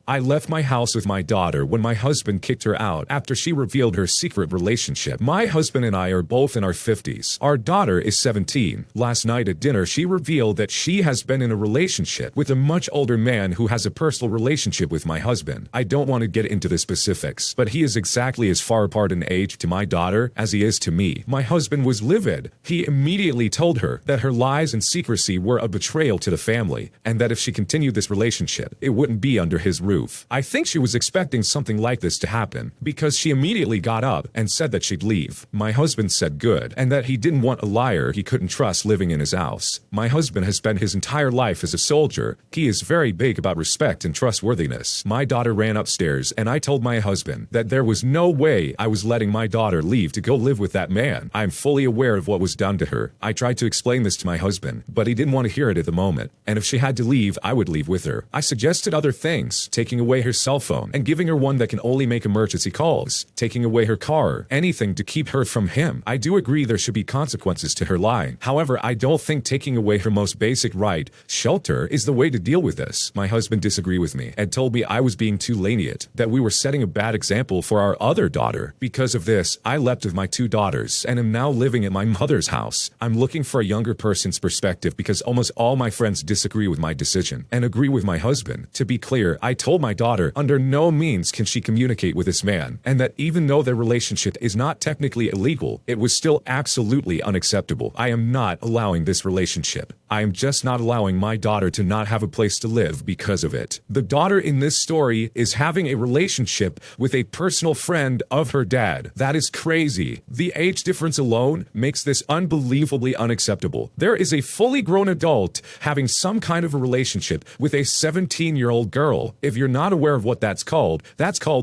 I left my house with my daughter when my husband kicked her out after she revealed her secret relationship. My husband and I are both in our 50s. Our daughter is 17. Last night at dinner, she revealed that she has been in a relationship with a much older man who has a personal relationship with my husband. I don't want to get into the specifics, but he is exactly as far apart in age to my daughter as he is to me. My husband was livid. He immediately told her that her lies and secrecy were a betrayal to the family, and that if she continued this relationship, it wouldn't be under his roof. I think she was expecting something like this to happen, because she immediately got up and said that she'd leave. My husband said good, and that he didn't want a liar he couldn't trust living in his house. My husband has spent his entire life as a soldier. He is very big about respect and trustworthiness. My daughter ran upstairs, and I told my husband that there was no way I was letting my daughter leave to go live with that man. I'm fully aware of what was done to her. I tried to explain this to my husband, but he didn't want to hear it at the moment. And if she had to leave, I would leave with her. I suggested other things, taking away her cell phone and giving her one that can only make emergency calls, taking away her car, anything to keep her from him. I do agree there should be consequences to her lying. However, I don't think taking away her most basic right, shelter, is the way to deal with this. My husband disagreed with me and told me I was being too lenient, that we were setting a bad example for our other daughter. Because of this, I left with my two daughters and am now living at my mother's house. I'm looking for a younger person's perspective because almost all my friends disagree with my decision and agree with my husband. To be clear, I told my daughter under no means can she communicate with this man, and that even though their relationship is not technically illegal, it was still absolutely unacceptable. I am not allowing this relationship. I am just not allowing my daughter to not have a place to live because of it. The daughter in this story is having a relationship with a personal friend of her dad. That is crazy. The age difference alone makes this unbelievably unacceptable. There is a fully grown adult having some kind of a relationship with a 17-year-old girl. If you're not aware of what that's called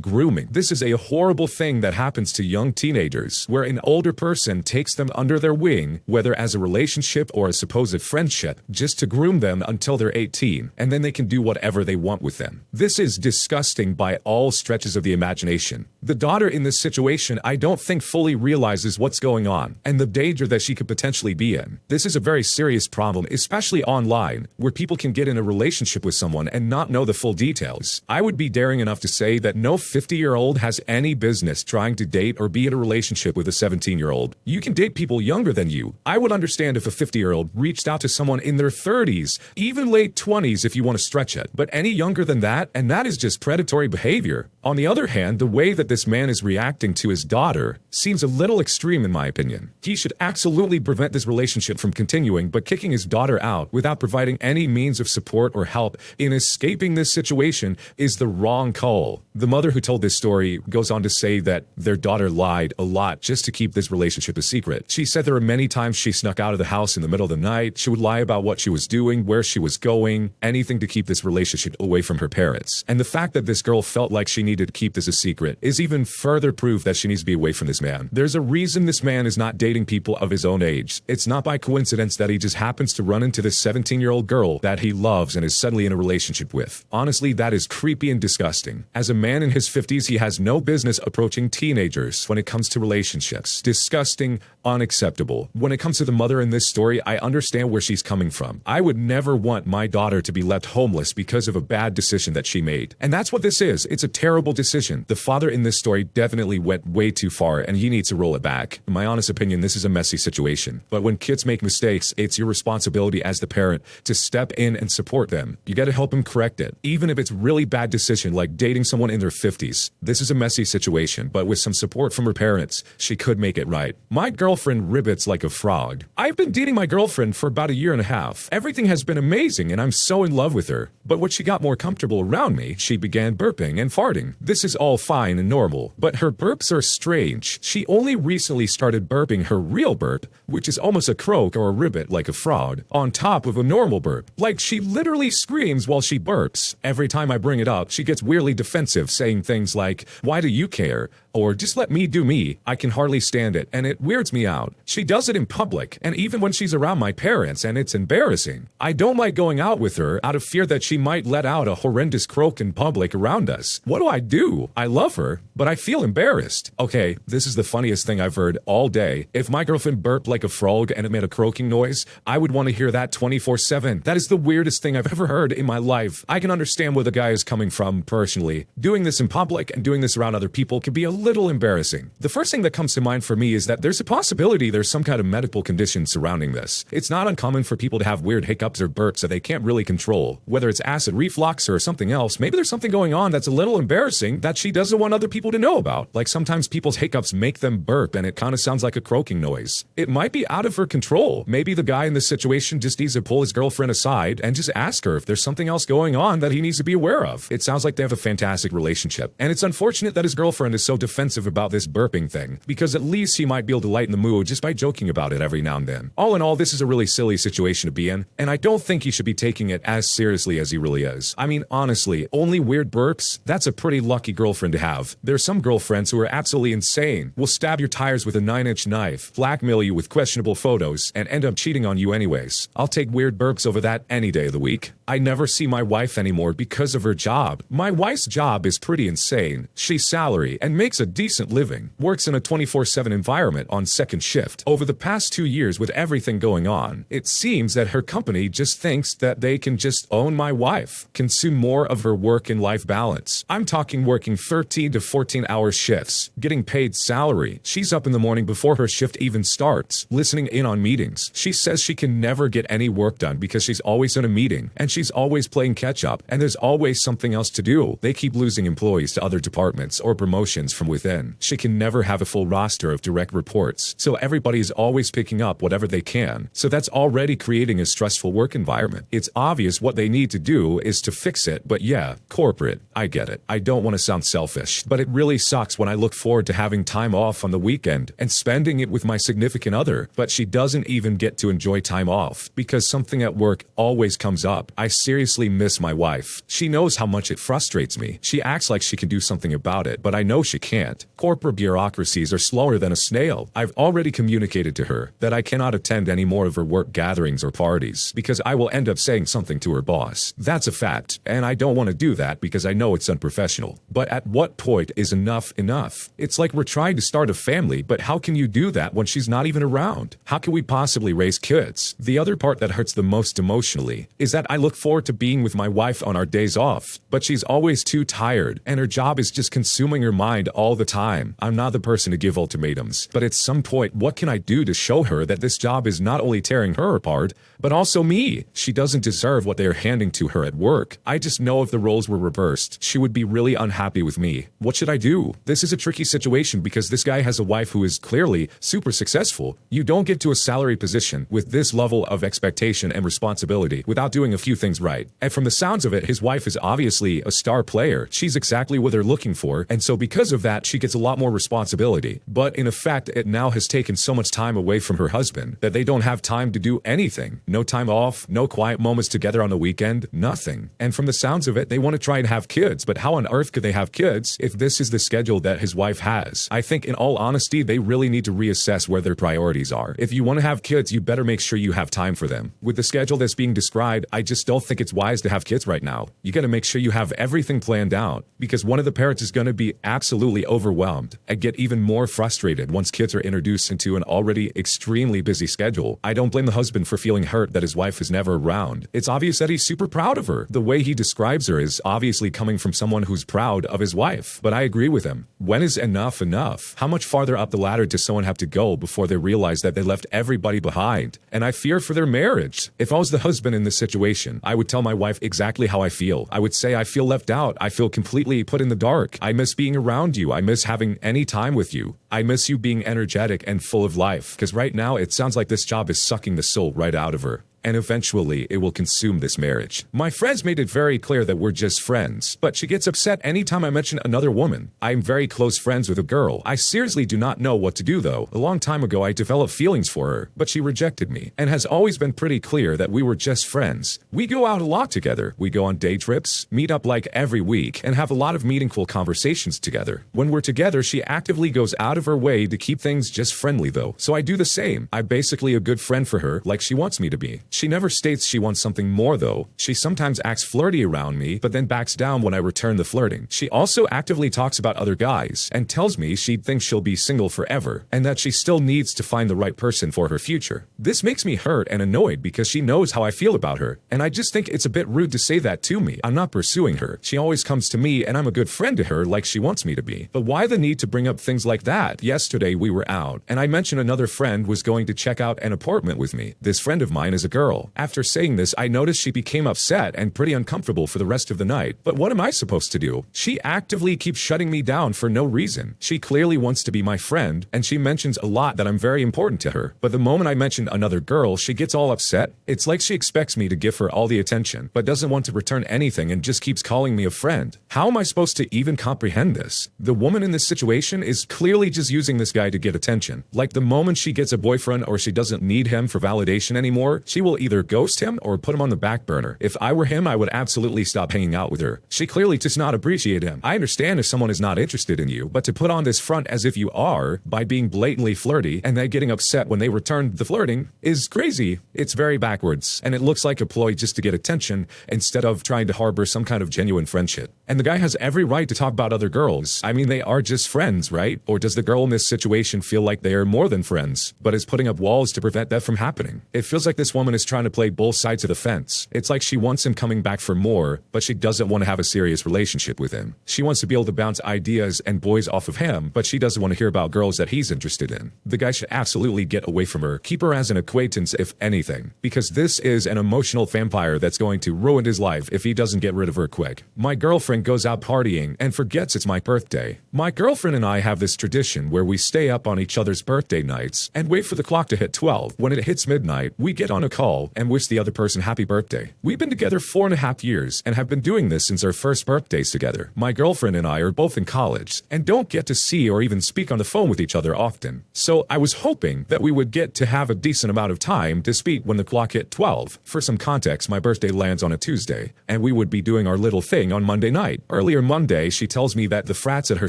grooming. This is a horrible thing that happens to young teenagers, where an older person takes them under their wing, whether as a relationship or a supposed friendship, just to groom them until they're 18, and then they can do whatever they want with them. This is disgusting by all stretches of the imagination. The daughter in this situation, I don't think fully realizes what's going on, and the danger that she could potentially be in. This is a very serious problem, especially online, where people can get in a relationship with someone and not know the full details. I would be daring enough to say that no 50-year-old has any business trying to date or be in a relationship with a 17-year-old. You can date people younger than you. I would understand if a 50-year-old reached out to someone in their 30s, even late 20s if you want to stretch it, but any younger than that, and that is just predatory behavior. On the other hand, the way that this man is reacting to his daughter seems a little extreme in my opinion. He should absolutely prevent this relationship from continuing, but kicking his daughter out without providing any means of support or help in escaping this situation is the wrong call. The mother who told this story goes on to say that their daughter lied a lot just to keep this relationship a secret. She said there were many times she snuck out of the house in the middle of the night. She would lie about what she was doing, where she was going, anything to keep this relationship away from her parents. And the fact that this girl felt like she needed to keep this a secret is even further proof that she needs to be away from this man. There's a reason this man is not dating people of his own age. It's not by coincidence that he just happens to run into this 17-year-old girl that he loves and is suddenly in a relationship with. Honestly, that is creepy and disgusting. As a man in his 50s, he has no business approaching teenagers when it comes to relationships. Disgusting, unacceptable. When it comes to the mother in this story, I understand where she's coming from. I would never want my daughter to be left homeless because of a bad decision that she made. And that's what this is. It's a terrible decision. The father in this story definitely went way too far, and he needs to roll it back. In my honest opinion, this is a messy situation. But when kids make mistakes, it's your responsibility as the parent to step in and support them. You gotta help them correct it. Even if it's really bad decision, like dating someone in their 50s. This is a messy situation, but with some support from her parents, she could make it right. My girlfriend ribbits like a frog. I've been dating my girlfriend for about a year and a half. Everything has been amazing, and I'm so in love with her. But when she got more comfortable around me, she began burping and farting. This is all fine and normal, but her burps are strange. She only recently started burping her real burp, which is almost a croak or a ribbit like a frog, on top of a normal burp. Like, she literally screams while she burps. Every time I bring it up, she gets weirdly defensive, saying things like, "Why do you care?" or "Just let me do me." I can hardly stand it, and it weirds me out. She does it in public, and even when she's around my parents, and it's embarrassing. I don't like going out with her out of fear that she might let out a horrendous croak in public around us. What I do. I love her, but I feel embarrassed. Okay, this is the funniest thing I've heard all day. If my girlfriend burped like a frog and it made a croaking noise, I would want to hear that 24/7. That is the weirdest thing I've ever heard in my life. I can understand where the guy is coming from personally. Doing this in public and doing this around other people can be a little embarrassing. The first thing that comes to mind for me is that there's a possibility there's some kind of medical condition surrounding this. It's not uncommon for people to have weird hiccups or burps that they can't really control. Whether it's acid reflux or something else, maybe there's something going on that's a little embarrassing that she doesn't want other people to know about. Like sometimes people's hiccups make them burp and it kind of sounds like a croaking noise. It might be out of her control. Maybe the guy in this situation just needs to pull his girlfriend aside and just ask her if there's something else going on that he needs to be aware of. It sounds like they have a fantastic relationship. And it's unfortunate that his girlfriend is so defensive about this burping thing, because at least he might be able to lighten the mood just by joking about it every now and then. All in all, this is a really silly situation to be in, and I don't think he should be taking it as seriously as he really is. I mean, honestly, only weird burps? That's a pretty lucky girlfriend to have. There's some girlfriends who are absolutely insane, will stab your tires with a 9-inch knife, blackmail you with questionable photos, and end up cheating on you anyways. I'll take weird burps over that any day of the week. I never see my wife anymore because of her job. My wife's job is pretty insane. She's salary and makes a decent living, works in a 24/7 environment on second shift. Over the past 2 years with everything going on, it seems that her company just thinks that they can just own my wife, consume more of her work and life balance. I'm talking working 13 to 14-hour shifts, getting paid salary. She's up in the morning before her shift even starts, listening in on meetings. She says she can never get any work done because she's always in a meeting, and she's always playing catch up, and there's always something else to do. They keep losing employees to other departments or promotions from within. She can never have a full roster of direct reports, so everybody's always picking up whatever they can. So that's already creating a stressful work environment. It's obvious what they need to do is to fix it, but yeah, corporate, I get it. I don't want to sound selfish, but it really sucks when I look forward to having time off on the weekend and spending it with my significant other, but she doesn't even get to enjoy time off because something at work always comes up. I seriously miss my wife. She knows how much it frustrates me. She acts like she can do something about it, but I know she can't. Corporate bureaucracies are slower than a snail. I've already communicated to her that I cannot attend any more of her work gatherings or parties because I will end up saying something to her boss. That's a fact, and I don't want to do that because I know it's unprofessional. But at what point is enough enough? It's like we're trying to start a family, but how can you do that when she's not even around? How can we possibly raise kids? The other part that hurts the most emotionally is that I look forward to being with my wife on our days off, but she's always too tired, and her job is just consuming her mind all the time. I'm not the person to give ultimatums, but at some point, what can I do to show her that this job is not only tearing her apart, but also me? She doesn't deserve what they are handing to her at work. I just know if the roles were reversed, she would be really unhappy with me. What should I do? This is a tricky situation because this guy has a wife who is clearly super successful. You don't get to a salary position with this level of expectation and responsibility without doing a few things right. And from the sounds of it, his wife is obviously a star player. She's exactly what they're looking for, and so because of that, she gets a lot more responsibility. But in effect, it now has taken so much time away from her husband that they don't have time to do anything. No time off, no quiet moments together on the weekend, nothing. And from the sounds of it, they want to try and have kids, but how on earth could they have kids if this is the schedule that his wife has? I think in all honesty, they really need to reassess where their priorities are. If you want to have kids, you better make sure you have time for them. With the schedule that's being described, I just don't think it's wise to have kids right now. You got to make sure you have everything planned out, because one of the parents is going to be absolutely overwhelmed and get even more frustrated once kids are introduced into an already extremely busy schedule. I don't blame the husband for feeling hurt that his wife is never around. It's obvious that he's super proud of her. The way he describes her is obviously coming from someone who's proud of his wife. But I agree with him. When is enough enough? How much farther up the ladder does someone have to go before they realize that they left everybody behind? And I fear for their marriage. If I was the husband in this situation, I would tell my wife exactly how I feel. I would say I feel left out. I feel completely put in the dark. I miss being around you. I miss having any time with you. I miss you being energetic and full of life. Because right now, it sounds like this job is sucking the soul right out of her. And eventually it will consume this marriage. My friends made it very clear that we're just friends, but she gets upset anytime I mention another woman. I'm very close friends with a girl. I seriously do not know what to do though. A long time ago I developed feelings for her, but she rejected me and has always been pretty clear that we were just friends. We go out a lot together. We go on day trips, meet up like every week, and have a lot of meaningful conversations together. When we're together, she actively goes out of her way to keep things just friendly though, so I do the same. I'm basically a good friend for her like she wants me to be. She never states she wants something more though. She sometimes acts flirty around me, but then backs down when I return the flirting. She also actively talks about other guys and tells me she thinks she'll be single forever and that she still needs to find the right person for her future. This makes me hurt and annoyed because she knows how I feel about her, and I just think it's a bit rude to say that to me. I'm not pursuing her. She always comes to me and I'm a good friend to her like she wants me to be. But why the need to bring up things like that? Yesterday we were out and I mentioned another friend was going to check out an apartment with me. This friend of mine is a girl. After saying this, I noticed she became upset and pretty uncomfortable for the rest of the night. But what am I supposed to do? She actively keeps shutting me down for no reason. She clearly wants to be my friend and she mentions a lot that I'm very important to her. But the moment I mention another girl, she gets all upset. It's like she expects me to give her all the attention, but doesn't want to return anything and just keeps calling me a friend. How am I supposed to even comprehend this? The woman in this situation is clearly just using this guy to get attention. Like the moment she gets a boyfriend or she doesn't need him for validation anymore, she will either ghost him or put him on the back burner. If I were him, I would absolutely stop hanging out with her. She clearly does not appreciate him. I understand if someone is not interested in you, but to put on this front as if you are by being blatantly flirty and then getting upset when they return the flirting is crazy. It's very backwards, and it looks like a ploy just to get attention instead of trying to harbor some kind of genuine friendship. And the guy has every right to talk about other girls. I mean, they are just friends, right? Or does the girl in this situation feel like they are more than friends, but is putting up walls to prevent that from happening? It feels like this woman is trying to play both sides of the fence. It's like she wants him coming back for more, but she doesn't want to have a serious relationship with him. She wants to be able to bounce ideas and boys off of him, but she doesn't want to hear about girls that he's interested in. The guy should absolutely get away from her, keep her as an acquaintance if anything, because this is an emotional vampire that's going to ruin his life if he doesn't get rid of her quick. My girlfriend goes out partying and forgets it's my birthday. My girlfriend and I have this tradition where we stay up on each other's birthday nights and wait for the clock to hit 12. When it hits midnight, we get on a call and wish the other person happy birthday. We've been together 4.5 years and have been doing this since our first birthdays together. My girlfriend and I are both in college and don't get to see or even speak on the phone with each other often. So I was hoping that we would get to have a decent amount of time to speak when the clock hit 12. For some context, my birthday lands on a Tuesday, and we would be doing our little thing on Monday night. Earlier Monday, she tells me that the frats at her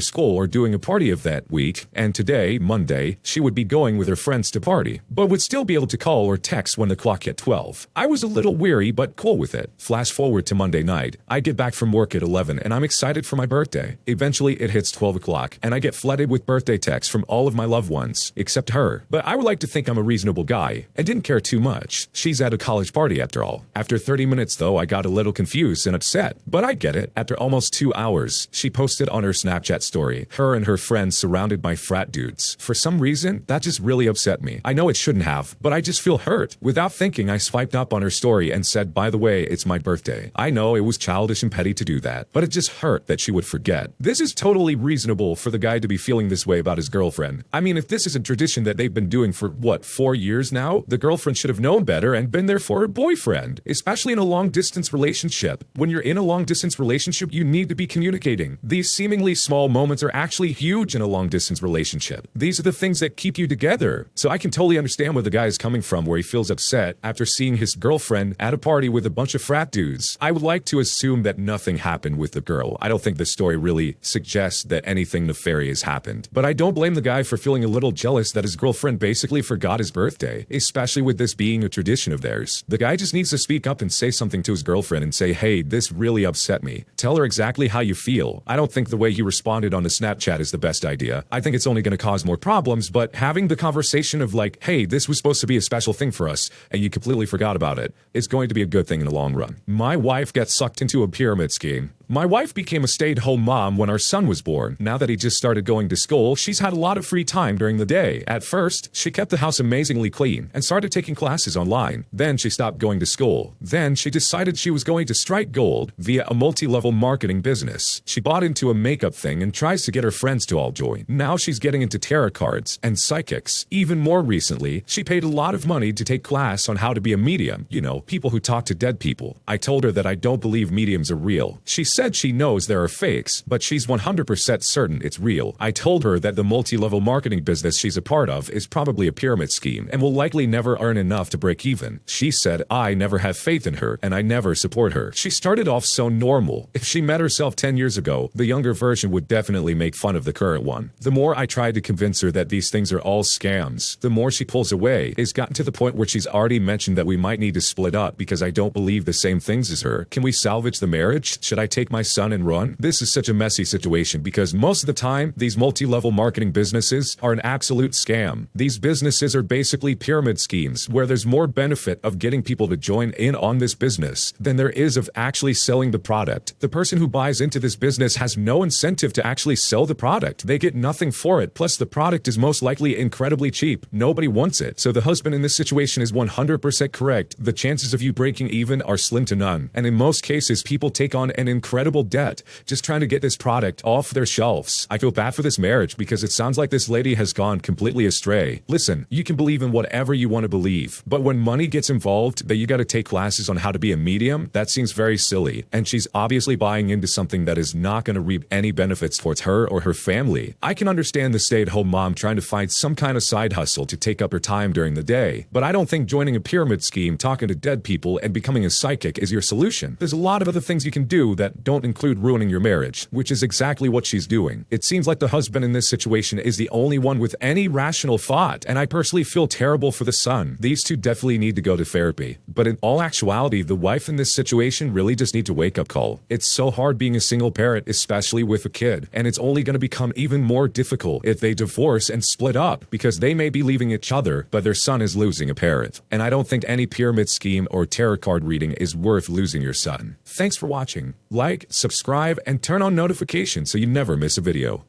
school are doing a party of that week, and today, Monday, she would be going with her friends to party, but would still be able to call or text when the clock hit 12. I was a little weary, but cool with it. Flash forward to Monday night. I get back from work at 11, and I'm excited for my birthday. Eventually, it hits 12 o'clock, and I get flooded with birthday texts from all of my loved ones, except her. But I would like to think I'm a reasonable guy, and didn't care too much. She's at a college party after all. After 30 minutes though, I got a little confused and upset, but I get it. After almost 2 hours, she posted on her Snapchat story, her and her friends surrounded by frat dudes. For some reason, that just really upset me. I know it shouldn't have, but I just feel hurt. Without thinking, I swiped up on her story and said, by the way, it's my birthday. I know it was childish and petty to do that, but it just hurt that she would forget. This is totally reasonable for the guy to be feeling this way about his girlfriend. I mean, if this is a tradition that they've been doing for, what, 4 years now? The girlfriend should have known better and been there for her boyfriend, especially in a long-distance relationship. When you're in a long-distance relationship, you need to be communicating. These seemingly small moments are actually huge in a long-distance relationship. These are the things that keep you together. So I can totally understand where the guy is coming from, where he feels upset after seeing his girlfriend at a party with a bunch of frat dudes. I would like to assume that nothing happened with the girl. I don't think the story really suggests that anything nefarious happened. But I don't blame the guy for feeling a little jealous that his girlfriend basically forgot his birthday, especially with this being a tradition of theirs. The guy just needs to speak up and say something to his girlfriend and say, hey, this really upset me. Tell her exactly how you feel. I don't think the way he responded on the Snapchat is the best idea. I think it's only going to cause more problems, but having the conversation of like, hey, this was supposed to be a special thing for us, and you completely forgot about it, is going to be a good thing in the long run. My wife gets sucked into a pyramid scheme. My wife became a stay-at-home mom when our son was born. Now that he just started going to school, she's had a lot of free time during the day. At first, she kept the house amazingly clean and started taking classes online. Then she stopped going to school. Then she decided she was going to strike gold via a multi-level marketing business. She bought into a makeup thing and tries to get her friends to all join. Now she's getting into tarot cards and psychics. Even more recently, she paid a lot of money to take class on how to be a medium. You know, people who talk to dead people. I told her that I don't believe mediums are real. She said said she knows there are fakes, but she's 100% certain it's real. I told her that the multi-level marketing business she's a part of is probably a pyramid scheme and will likely never earn enough to break even. She said I never have faith in her and I never support her. She started off so normal. If she met herself 10 years ago, the younger version would definitely make fun of the current one. The more I tried to convince her that these things are all scams, the more she pulls away. It's gotten to the point where she's already mentioned that we might need to split up because I don't believe the same things as her. Can we salvage the marriage? Should I take my son and run? This is such a messy situation because most of the time, these multi-level marketing businesses are an absolute scam. These businesses are basically pyramid schemes where there's more benefit of getting people to join in on this business than there is of actually selling the product. The person who buys into this business has no incentive to actually sell the product. They get nothing for it. Plus, the product is most likely incredibly cheap. Nobody wants it. So the husband in this situation is 100% correct. The chances of you breaking even are slim to none. And in most cases, people take on an incredible debt just trying to get this product off their shelves. I feel bad for this marriage because it sounds like this lady has gone completely astray. Listen, you can believe in whatever you want to believe, but when money gets involved, that you got to take classes on how to be a medium, that seems very silly. And she's obviously buying into something that is not going to reap any benefits towards her or her family. I can understand the stay-at-home mom trying to find some kind of side hustle to take up her time during the day, but I don't think joining a pyramid scheme, talking to dead people, and becoming a psychic is your solution. There's a lot of other things you can do that don't include ruining your marriage, which is exactly what she's doing. It seems like the husband in this situation is the only one with any rational thought, and I personally feel terrible for the son. These two definitely need to go to therapy. But in all actuality, the wife in this situation really just needs a wake-up call. It's so hard being a single parent, especially with a kid, and it's only going to become even more difficult if they divorce and split up because they may be leaving each other, but their son is losing a parent. And I don't think any pyramid scheme or tarot card reading is worth losing your son. Thanks for watching. Like, subscribe, and turn on notifications so you never miss a video.